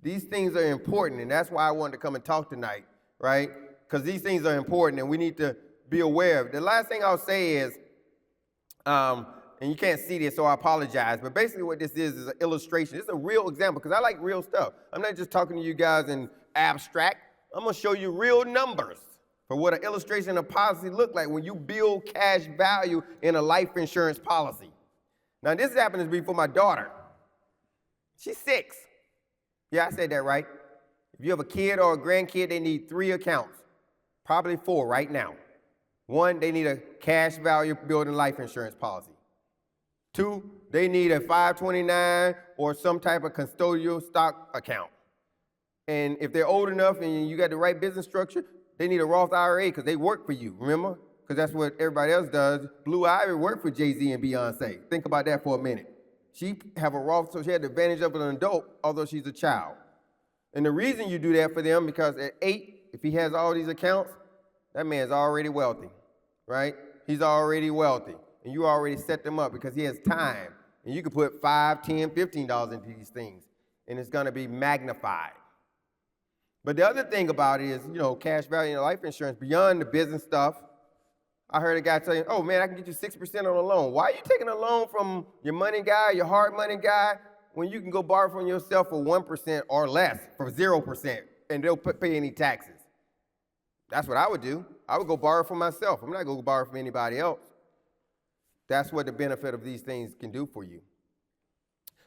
These things are important, and that's why I wanted to come and talk tonight, right? Because these things are important, and we need to be aware of it. The last thing I'll say is, and you can't see this, so I apologize, but basically what this is an illustration. It's a real example, because I like real stuff. I'm not just talking to you guys in abstract. I'm going to show you real numbers for what an illustration of policy look like when you build cash value in a life insurance policy. Now, this happens to be for my daughter. She's 6. Yeah, I said that right. If you have a kid or a grandkid, they need 3 accounts, probably 4 right now. 1, they need a cash value building life insurance policy. 2, they need a 529 or some type of custodial stock account. And if they're old enough and you got the right business structure, they need a Roth IRA because they work for you, remember? Because that's what everybody else does. Blue Ivy worked for Jay-Z and Beyonce. Think about that for a minute. She have a Roth, so she had the advantage of an adult, although she's a child. And the reason you do that for them, because at 8, if he has all these accounts, that man's already wealthy, right? He's already wealthy. And you already set them up because he has time. And you can put $5, $10, $15 into these things, and it's gonna be magnified. But the other thing about it is, cash value in life insurance, beyond the business stuff, I heard a guy saying, oh man, I can get you 6% on a loan. Why are you taking a loan from your money guy, your hard money guy, when you can go borrow from yourself for 1% or less, for 0%, and they'll pay any taxes? That's what I would do. I would go borrow from myself. I'm not going to borrow from anybody else. That's what the benefit of these things can do for you.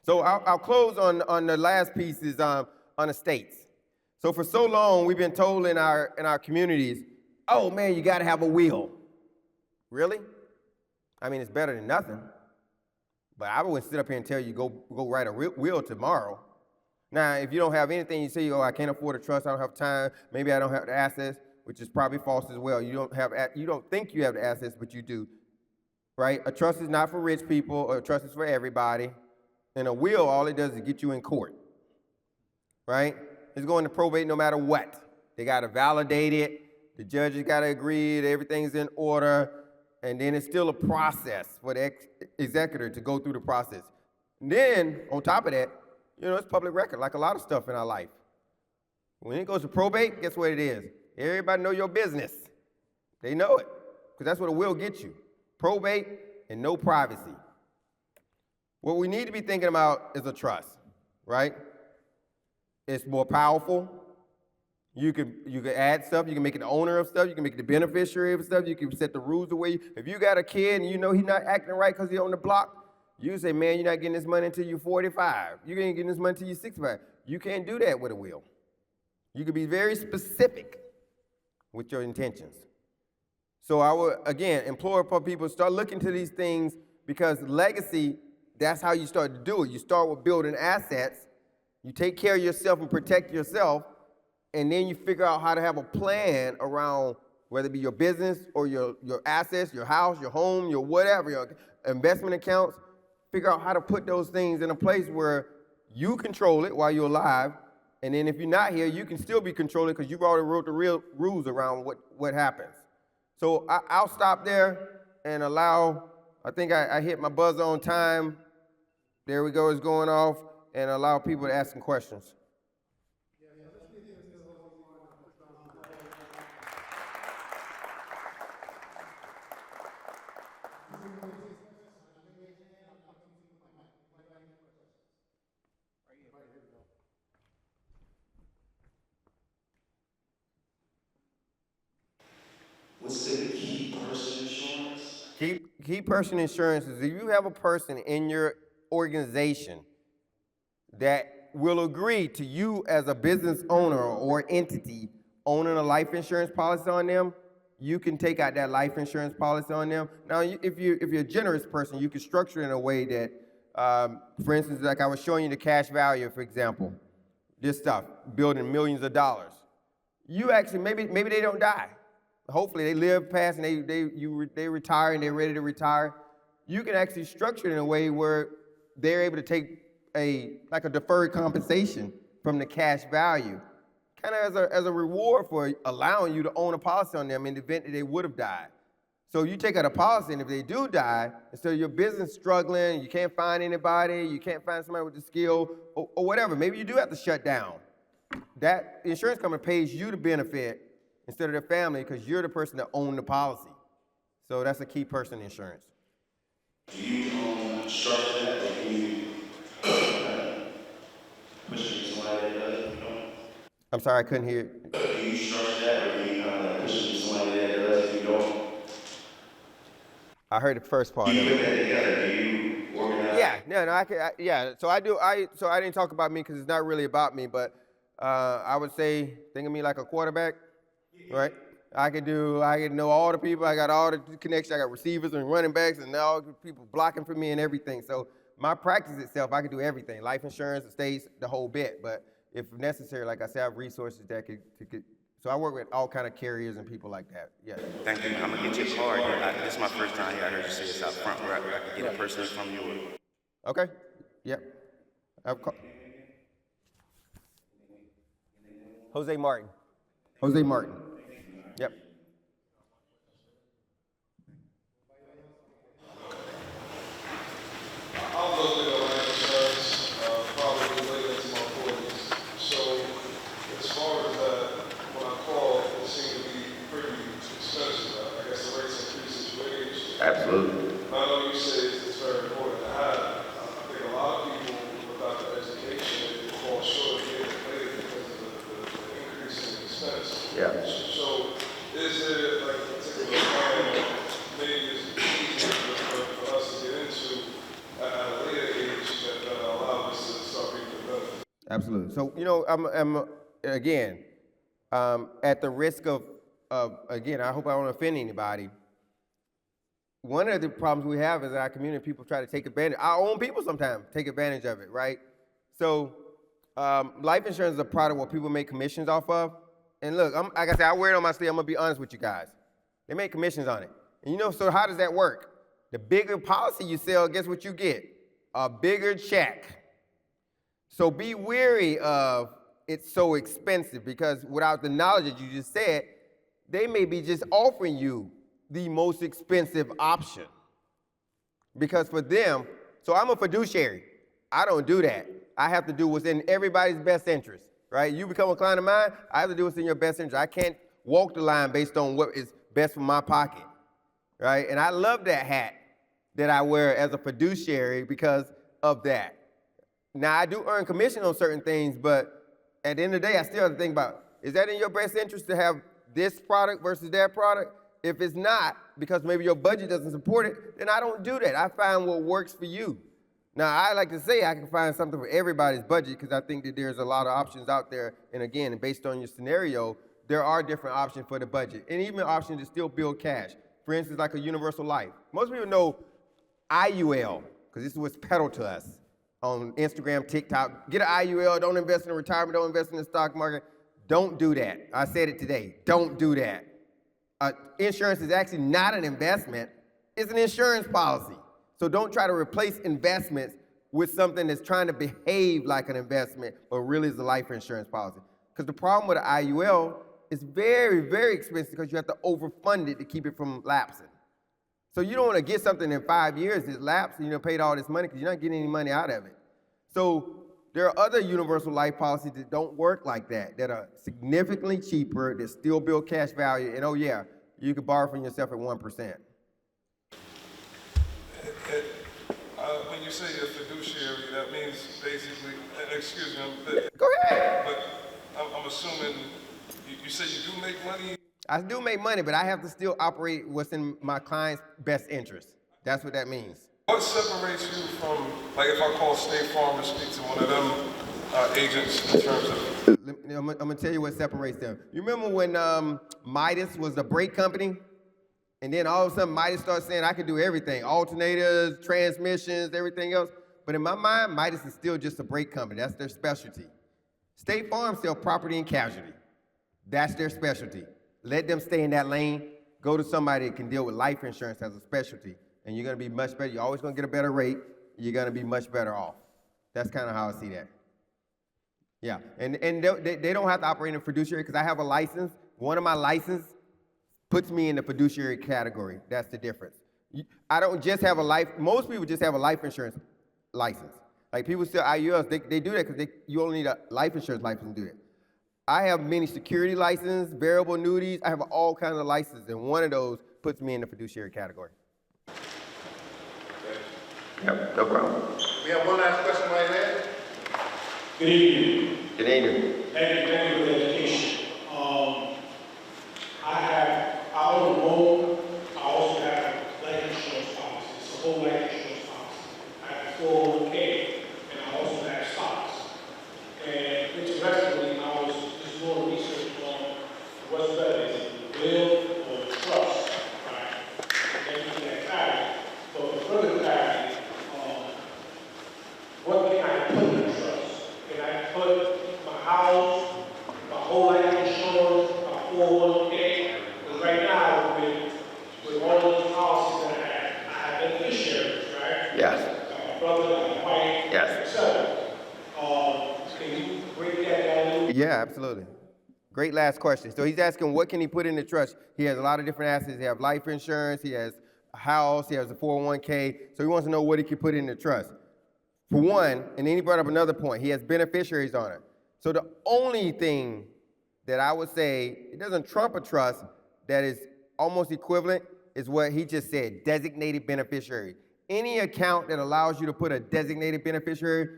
So I'll close on the last piece is on estates. So for so long, we've been told in our communities, oh man, you got to have a will. Really? I mean, it's better than nothing. But I wouldn't sit up here and tell you go write a will tomorrow. Now, if you don't have anything, you say, oh, I can't afford a trust, I don't have time, maybe I don't have the assets, which is probably false as well. You don't think you have the assets, but you do. Right? A trust is not for rich people, a trust is for everybody. And a will, all it does is get you in court. Right? It's going to probate no matter what. They got to validate it. The judges got to agree that everything's in order. And then it's still a process for the executor to go through the process. And then, on top of that, it's public record, like a lot of stuff in our life. When it goes to probate, guess what it is? Everybody know your business. They know it, because that's what a will gets you. Probate and no privacy. What we need to be thinking about is a trust, right? It's more powerful. You can add stuff. You can make it the owner of stuff. You can make it the beneficiary of stuff. You can set the rules the way. If you got a kid and you know he's not acting right because he's on the block, you say, man, you're not getting this money until you're 45. You ain't getting this money until you're 65. You can't do that with a will. You can be very specific with your intentions. So I would, again, implore people to start looking to these things, because legacy, that's how you start to do it. You start with building assets. You take care of yourself and protect yourself. And then you figure out how to have a plan around whether it be your business or your assets, your house, your home, your whatever, your investment accounts. Figure out how to put those things in a place where you control it while you're alive. And then if you're not here, you can still be controlling because you've already wrote the real rules around what happens. So I'll stop there and allow, I think I hit my buzzer on time. There we go, it's going off, and allow people to ask some questions. What's the key person insurance? Key person insurance is if you have a person in your organization that will agree to you as a business owner or entity owning a life insurance policy on them, you can take out that life insurance policy on them. Now, if you're a generous person, you can structure it in a way that, for instance, like I was showing you the cash value, for example, this stuff, building millions of dollars. You actually, maybe they don't die. Hopefully they live past and they retire and they're ready to retire. You can actually structure it in a way where they're able to take like a deferred compensation from the cash value, kind of as a reward for allowing you to own a policy on them in the event that they would have died. So you take out a policy, and if they do die, instead of your business struggling, you can't find anybody, you can't find somebody with the skill, or whatever, maybe you do have to shut down. That insurance company pays you to benefit instead of their family, because you're the person that owns the policy. So that's a key person insurance. Do you structure that, or do you push somebody that does it? I'm sorry, I couldn't hear. Do you structure that, or do you push somebody that does it if you don't? I heard the first part. Do you put that together? Do you organize? Yeah, So I do. So I didn't talk about me because it's not really about me, but I would say think of me like a quarterback. Right? I can know all the people. I got all the connections. I got receivers and running backs and all the people blocking for me and everything. So my practice itself, I can do everything. Life insurance, estates, the whole bit. But if necessary, like I said, I have resources that could so I work with all kind of carriers and people like that. Yeah. Thank you. I'm gonna get your card. This is my first time here. I heard you say it's out front where I can get it personally from you. Okay. Yep. Jose Martin. Yep. I'm a little bit of life insurance, probably related to my 40s. So as far as when I called, it seemed to be pretty expensive. I guess the rates increased Yeah. So is there like a particular plan, maybe it's easier for us to get into at a later age that allow us to start reaping the benefits? Absolutely. So, you know, I'm again, at the risk of, again, I hope I don't offend anybody. One of the problems we have is that our community people try to take advantage, our own people sometimes take advantage of it, right? So, life insurance is a product where people make commissions off of. And look, like I said, I wear it on my sleeve. I'm gonna be honest with you guys. They make commissions on it. And you know, so how does that work? The bigger policy you sell, guess what you get? A bigger check. So be wary of it's so expensive, because without the knowledge that you just said, they may be just offering you the most expensive option. Because for them, so I'm a fiduciary. I don't do that. I have to do what's in everybody's best interest, right? You become a client of mine, I have to do what's in your best interest. I can't walk the line based on what is best for my pocket, right? And I love that hat that I wear as a fiduciary because of that. Now, I do earn commission on certain things, but at the end of the day, I still have to think about, is that in your best interest to have this product versus that product? If it's not, because maybe your budget doesn't support it, then I don't do that. I find what works for you. Now, I like to say I can find something for everybody's budget, because I think that there's a lot of options out there. And again, based on your scenario, there are different options for the budget, and even options to still build cash. For instance, like a universal life. Most people know IUL, because this is what's peddled to us on Instagram, TikTok. Get an IUL, don't invest in a retirement, don't invest in the stock market. Don't do that. I said it today, don't do that. Insurance is actually not an investment, it's an insurance policy. So don't try to replace investments with something that's trying to behave like an investment, but really is a life insurance policy. Because the problem with an IUL is very, very expensive, because you have to overfund it to keep it from lapsing. So you don't want to get something in 5 years that's lapsed and you paid all this money, because you're not getting any money out of it. So there are other universal life policies that don't work like that, that are significantly cheaper, that still build cash value, and oh yeah, you could borrow from yourself at 1%. When you say you're fiduciary, that means basically, excuse me, Go ahead. but I'm assuming you say you do make money. I do make money, but I have to still operate what's in my client's best interest. That's what that means. What separates you from, like, if I call State Farm and speak to one of them agents in terms of? I'm gonna tell you what separates them. You remember when Midas was a brake company? And then all of a sudden Midas started saying I could do everything, alternators, transmissions, everything else. But in my mind, Midas is still just a brake company. That's their specialty. State Farm sell property and casualty. That's their specialty. Let them stay in that lane. Go to somebody that can deal with life insurance as a specialty, and you're gonna be much better. You're always gonna get a better rate. You're gonna be much better off. That's kind of how I see that. Yeah, and they don't have to operate in a fiduciary, because I have a license. One of my licenses puts me in the fiduciary category. That's the difference. I don't just have a life, most people just have a life insurance license. Like people still IULs, they do that because you only need a life insurance license to do it. I have many security license, variable annuities, I have all kinds of licenses, and one of those puts me in the fiduciary category. Yep, no problem. We have one last question right there. Good evening. Good evening. Thank you for the education. I own a home. I also have life insurance policies, a whole life insurance policy. I have a 401k, and I also have stocks. And interestingly, I was just doing research on what's better, is it will or trust, right? Thank you for that clarity. But for further clarity, what can I put in trust? Can I put my house, my whole life insurance, my 401k? Because right now, with all of these policies that I have beneficiaries, right? Yes. My brother, my wife, Yes. etc. Can you break that down? Yeah, absolutely. Great last question. So he's asking, what can he put in the trust? He has a lot of different assets. He has life insurance, he has a house, he has a 401k. So he wants to know what he can put in the trust. For one, and then he brought up another point, he has beneficiaries on it. So the only thing that I would say, it doesn't trump a trust, that is almost equivalent, is what he just said, designated beneficiary. Any account that allows you to put a designated beneficiary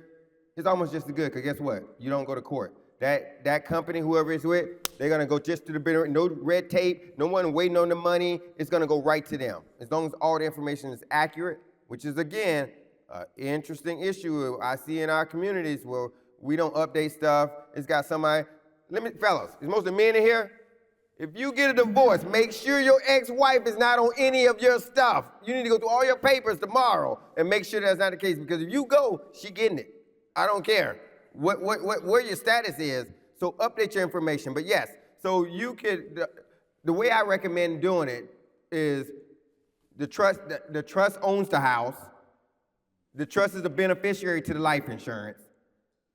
is almost just as good, because guess what? You don't go to court. That company, whoever it's with, They're gonna go just to the bidder, no red tape, no one waiting on the money. It's gonna go right to them. As long as all the information is accurate, which is again, an interesting issue I see in our communities where we don't update stuff. It's got somebody, fellas, is most of the men in here? If you get a divorce, make sure your ex-wife is not on any of your stuff. You need to go through all your papers tomorrow and make sure that's not the case, because if you go, she getting it. I don't care where your status is, so update your information. But yes, so you could, the way I recommend doing it is the trust owns the house. The trust is the beneficiary to the life insurance.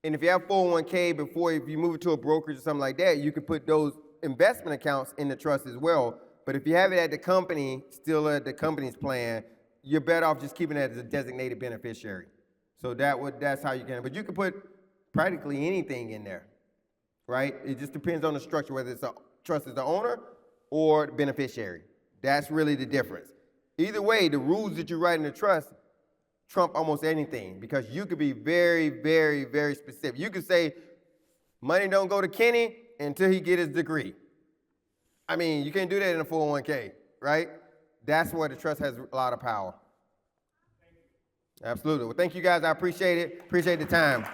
And if you have 401k before, if you move it to a brokerage or something like that, you can put those investment accounts in the trust as well. But if you have it at the company, still at the company's plan, you're better off just keeping it as a designated beneficiary. So that's how you can, but you can put practically anything in there, right? It just depends on the structure, whether it's a trust as the owner or the beneficiary. That's really the difference. Either way, the rules that you write in the trust trump almost anything, because you could be very, very, very specific. You could say, money don't go to Kenny until he get his degree. I mean, you can't do that in a 401k, right? That's where the trust has a lot of power. Absolutely. Well, thank you guys. I appreciate it. Appreciate the time.